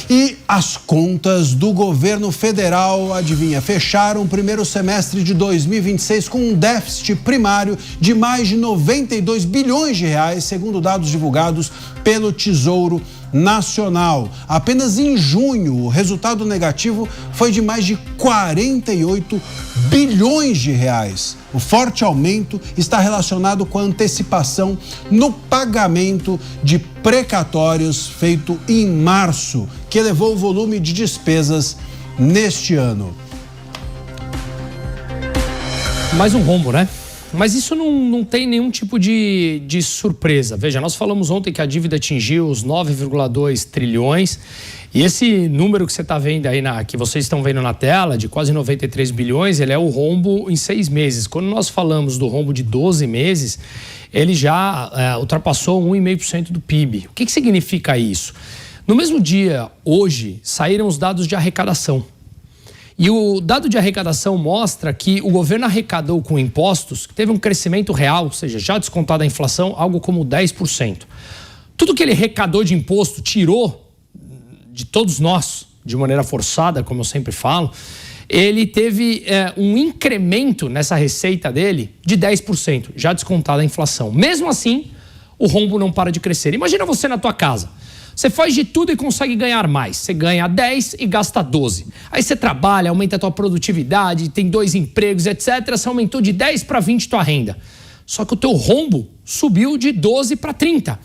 E as contas do governo federal, adivinha, fecharam o primeiro semestre de 2026 com um déficit primário de mais de 92 bilhões de reais, segundo dados divulgados pelo Tesouro Nacional. Apenas em junho, o resultado negativo foi de mais de 48 bilhões de reais. O forte aumento está relacionado com a antecipação no pagamento de precatórios feito em março, que elevou o volume de despesas neste ano. Mais um rombo, né? Mas isso não tem nenhum tipo de surpresa. Veja, nós falamos ontem que a dívida atingiu os 9,2 trilhões e esse número que você está vendo aí, que vocês estão vendo na tela, de quase 93 bilhões, ele é o rombo em 6 meses. Quando nós falamos do rombo de 12 meses, ele já ultrapassou 1,5% do PIB. O que significa isso? No mesmo dia, hoje, saíram os dados de arrecadação. E o dado de arrecadação mostra que o governo arrecadou com impostos, que teve um crescimento real, ou seja, já descontada a inflação, algo como 10%. Tudo que ele arrecadou de imposto, tirou de todos nós, de maneira forçada, como eu sempre falo, ele teve um incremento nessa receita dele de 10%, já descontada a inflação. Mesmo assim, o rombo não para de crescer. Imagina você na tua casa. Você faz de tudo e consegue ganhar mais. Você ganha 10 e gasta 12. Aí você trabalha, aumenta a tua produtividade, tem 2 empregos, etc. Você aumentou de 10 para 20 tua renda. Só que o teu rombo subiu de 12 para 30.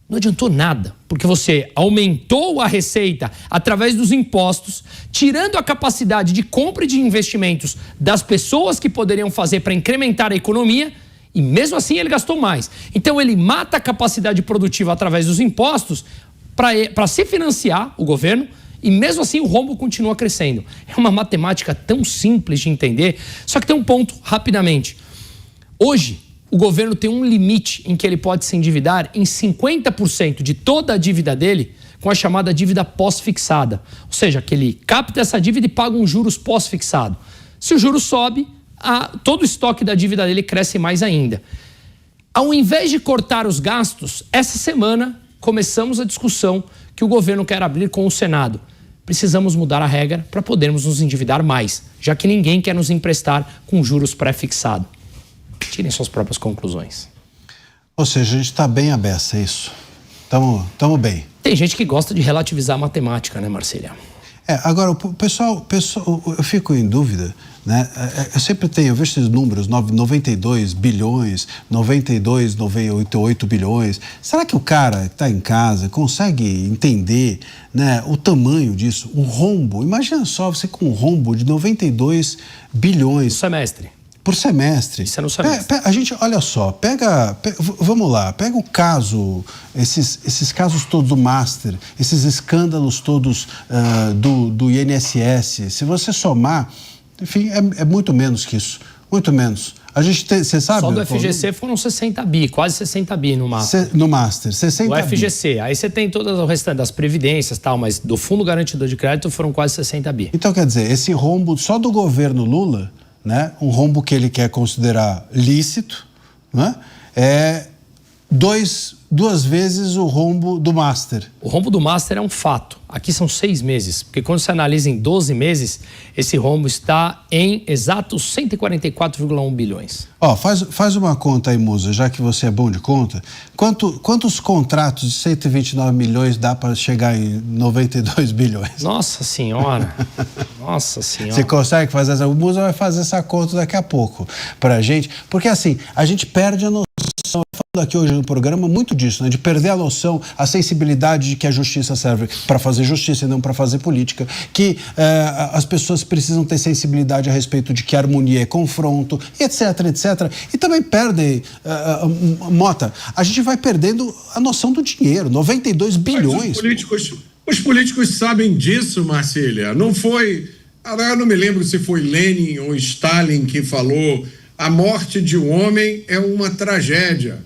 Não adiantou nada, porque você aumentou a receita através dos impostos, tirando a capacidade de compra e de investimentos das pessoas que poderiam fazer para incrementar a economia, e mesmo assim ele gastou mais. Então ele mata a capacidade produtiva através dos impostos, para se financiar o governo, e mesmo assim o rombo continua crescendo. É uma matemática tão simples de entender, só que tem um ponto, rapidamente. Hoje, o governo tem um limite em que ele pode se endividar em 50% de toda a dívida dele com a chamada dívida pós-fixada. Ou seja, que ele capta essa dívida e paga um juros pós-fixado. Se o juros sobe, todo o estoque da dívida dele cresce mais ainda. Ao invés de cortar os gastos, essa semana começamos a discussão que o governo quer abrir com o Senado. Precisamos mudar a regra para podermos nos endividar mais, já que ninguém quer nos emprestar com juros pré-fixados. Tirem suas próprias conclusões. Ou seja, a gente está bem à beça, é isso? Estamos bem. Tem gente que gosta de relativizar a matemática, né, Marcília? Agora, o pessoal, eu fico em dúvida, né? Eu sempre tenho, eu vejo esses números, 92 bilhões, 98 bilhões. Será que o cara que está em casa consegue entender, né, o tamanho disso? Um rombo, imagina só você com um rombo de 92 bilhões. Por semestre. Isso é no semestre. A gente, olha só, vamos lá, pega o caso, esses casos todos do Master, esses escândalos todos do INSS, se você somar, enfim, é muito menos que isso, muito menos. A gente tem, você sabe... Só do FGC foram 60 bi, quase 60 bi no Master. No Master, 60 bi. O FGC, aí você tem todas o restante das previdências e tal, mas do Fundo Garantidor de Crédito foram quase 60 bi. Então, quer dizer, esse rombo só do governo Lula, né, um rombo que ele quer considerar lícito, né, é duas vezes o rombo do Master. O rombo do Master é um fato. Aqui são 6 meses, porque quando você analisa em 12 meses, esse rombo está em exatos 144,1 bilhões. Faz uma conta aí, Musa, já que você é bom de conta. Quantos contratos de 129 milhões dá para chegar em 92 bilhões? Nossa Senhora! Nossa Senhora! Você consegue fazer essa... O Musa vai fazer essa conta daqui a pouco para a gente, porque assim, a gente perde a noção. Falando aqui hoje no programa muito disso, né? De perder a noção, a sensibilidade de que a justiça serve para fazer justiça e não para fazer política, que as pessoas precisam ter sensibilidade a respeito de que harmonia é confronto, etc, etc. E também perdem, Mota, a gente vai perdendo a noção do dinheiro, 92 bilhões. Os políticos sabem disso, Marcília. Não foi, eu não me lembro se foi Lenin ou Stalin que falou: a morte de um homem é uma tragédia.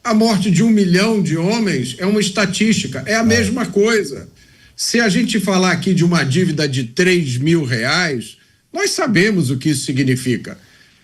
A morte de 1 milhão de homens é uma estatística. É a mesma coisa. Se a gente falar aqui de uma dívida de 3 mil reais, nós sabemos o que isso significa.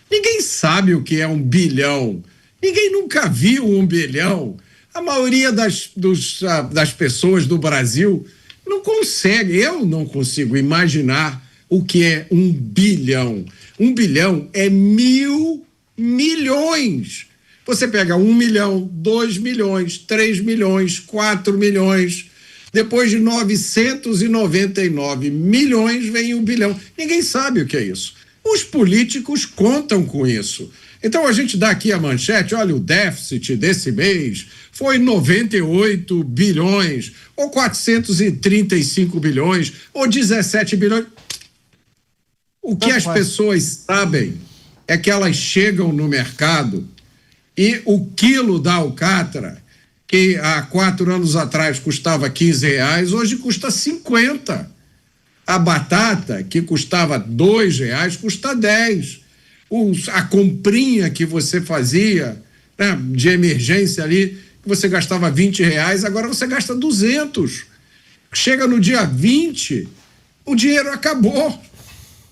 Ninguém sabe o que é 1 bilhão. Ninguém nunca viu 1 bilhão. A maioria das pessoas do Brasil não consegue, eu não consigo imaginar o que é 1 bilhão. 1 bilhão é 1.000 milhões. Você pega 1 milhão, 2 milhões, 3 milhões, 4 milhões. Depois de 999 milhões vem 1 bilhão. Ninguém sabe o que é isso. Os políticos contam com isso. Então a gente dá aqui a manchete, olha, o déficit desse mês foi 98 bilhões, ou 435 bilhões, ou 17 bilhões. O que as pessoas sabem é que elas chegam no mercado e o quilo da alcatra, que há 4 anos atrás custava R$15, hoje custa 50. A batata, que custava R$2, custa 10. A comprinha que você fazia, né, de emergência ali, você gastava R$20, agora você gasta 200. Chega no dia 20, o dinheiro acabou.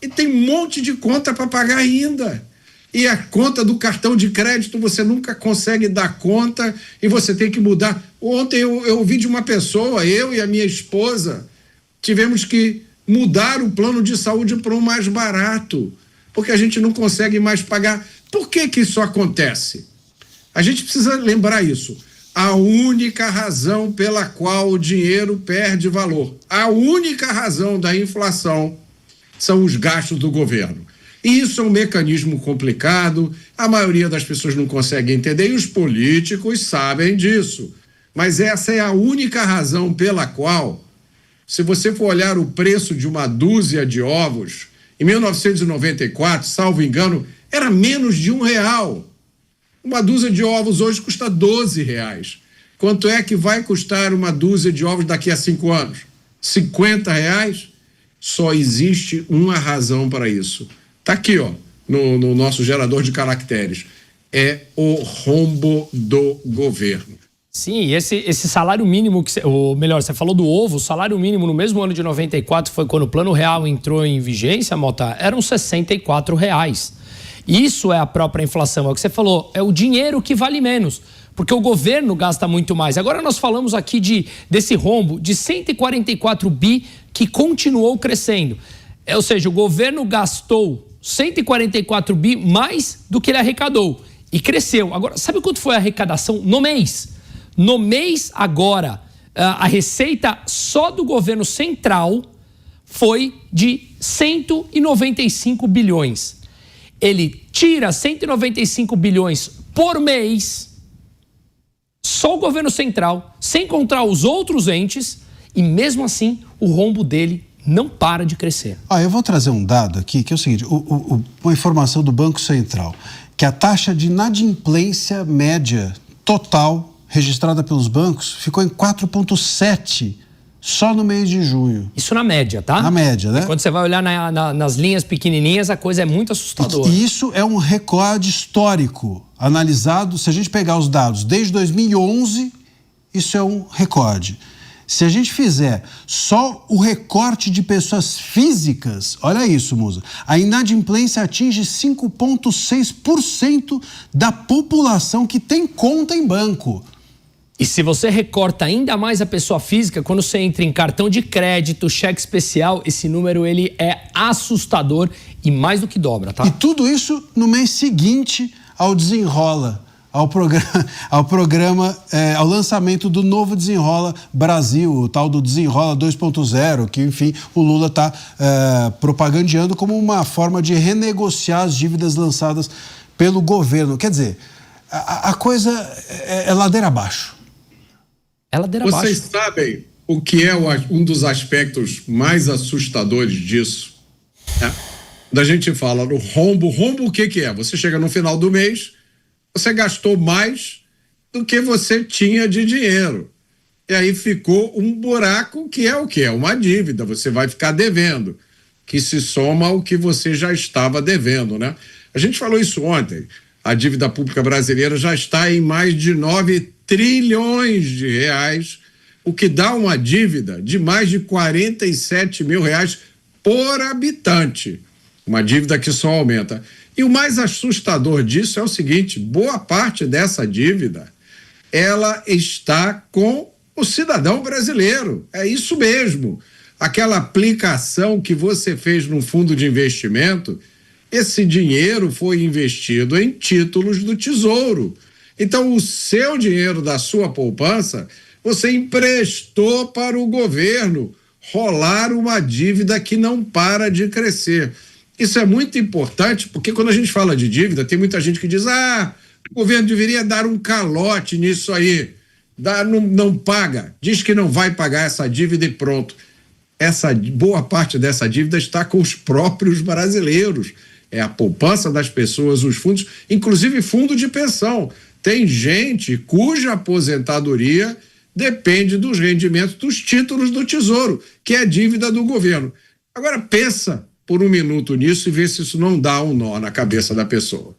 E tem um monte de conta para pagar ainda. E a conta do cartão de crédito você nunca consegue dar conta e você tem que mudar. Ontem eu ouvi de uma pessoa, eu e a minha esposa, tivemos que mudar o plano de saúde para um mais barato, porque a gente não consegue mais pagar. Por que que isso acontece? A gente precisa lembrar isso. A única razão pela qual o dinheiro perde valor, a única razão da inflação são os gastos do governo. E isso é um mecanismo complicado, a maioria das pessoas não consegue entender e os políticos sabem disso. Mas essa é a única razão pela qual, se você for olhar o preço de uma dúzia de ovos, em 1994, salvo engano, era menos de R$1. Uma dúzia de ovos hoje custa R$12. Quanto é que vai custar uma dúzia de ovos daqui a 5 anos? R$50? Só existe uma razão para isso. Está aqui, ó, no nosso gerador de caracteres. É o rombo do governo. Sim, esse salário mínimo, ou melhor, você falou do ovo, o salário mínimo no mesmo ano de 94, foi quando o Plano Real entrou em vigência, Mota, eram R$64. Isso é a própria inflação, é o que você falou, é o dinheiro que vale menos, porque o governo gasta muito mais. Agora nós falamos aqui desse rombo de 144 bi que continuou crescendo. Ou seja, o governo gastou 144 bi mais do que ele arrecadou e cresceu. Agora, sabe quanto foi a arrecadação no mês? No mês agora, a receita só do governo central foi de 195 bilhões. Ele tira 195 bilhões por mês, só o governo central, sem contar os outros entes, e mesmo assim o rombo dele não para de crescer. Eu vou trazer um dado aqui, que é o seguinte, uma informação do Banco Central, que a taxa de inadimplência média total registrada pelos bancos ficou em 4,7 só no mês de junho. Isso na média, tá? Na média, né? Quando você vai olhar nas linhas pequenininhas, a coisa é muito assustadora. E isso é um recorde histórico. Analisado, se a gente pegar os dados desde 2011, isso é um recorde. Se a gente fizer só o recorte de pessoas físicas, olha isso, Musa, a inadimplência atinge 5,6% da população que tem conta em banco. E se você recorta ainda mais a pessoa física, quando você entra em cartão de crédito, cheque especial, esse número ele é assustador e mais do que dobra, tá? E tudo isso no mês seguinte ao Desenrola, ao lançamento do novo Desenrola Brasil, o tal do Desenrola 2.0, que, enfim, o Lula está propagandeando como uma forma de renegociar as dívidas lançadas pelo governo. Quer dizer, a coisa é ladeira abaixo. É ladeira abaixo. Vocês sabem o que é um dos aspectos mais assustadores disso? Da gente fala no rombo. Rombo o que é? Você chega no final do mês, você gastou mais do que você tinha de dinheiro. E aí ficou um buraco que é o quê? É uma dívida, você vai ficar devendo, que se soma ao que você já estava devendo, né? A gente falou isso ontem, a dívida pública brasileira já está em mais de 9 trilhões de reais, o que dá uma dívida de mais de 47 mil reais por habitante. Uma dívida que só aumenta. E o mais assustador disso é o seguinte, boa parte dessa dívida, ela está com o cidadão brasileiro. É isso mesmo. Aquela aplicação que você fez num fundo de investimento, esse dinheiro foi investido em títulos do Tesouro. Então, o seu dinheiro da sua poupança, você emprestou para o governo rolar uma dívida que não para de crescer. Isso é muito importante, porque quando a gente fala de dívida, tem muita gente que diz: o governo deveria dar um calote nisso aí. Não paga, diz que não vai pagar essa dívida e pronto. Boa parte dessa dívida está com os próprios brasileiros. É a poupança das pessoas, os fundos, inclusive fundo de pensão. Tem gente cuja aposentadoria depende dos rendimentos dos títulos do Tesouro, que é dívida do governo. Agora pensa por um minuto nisso e vê se isso não dá um nó na cabeça da pessoa.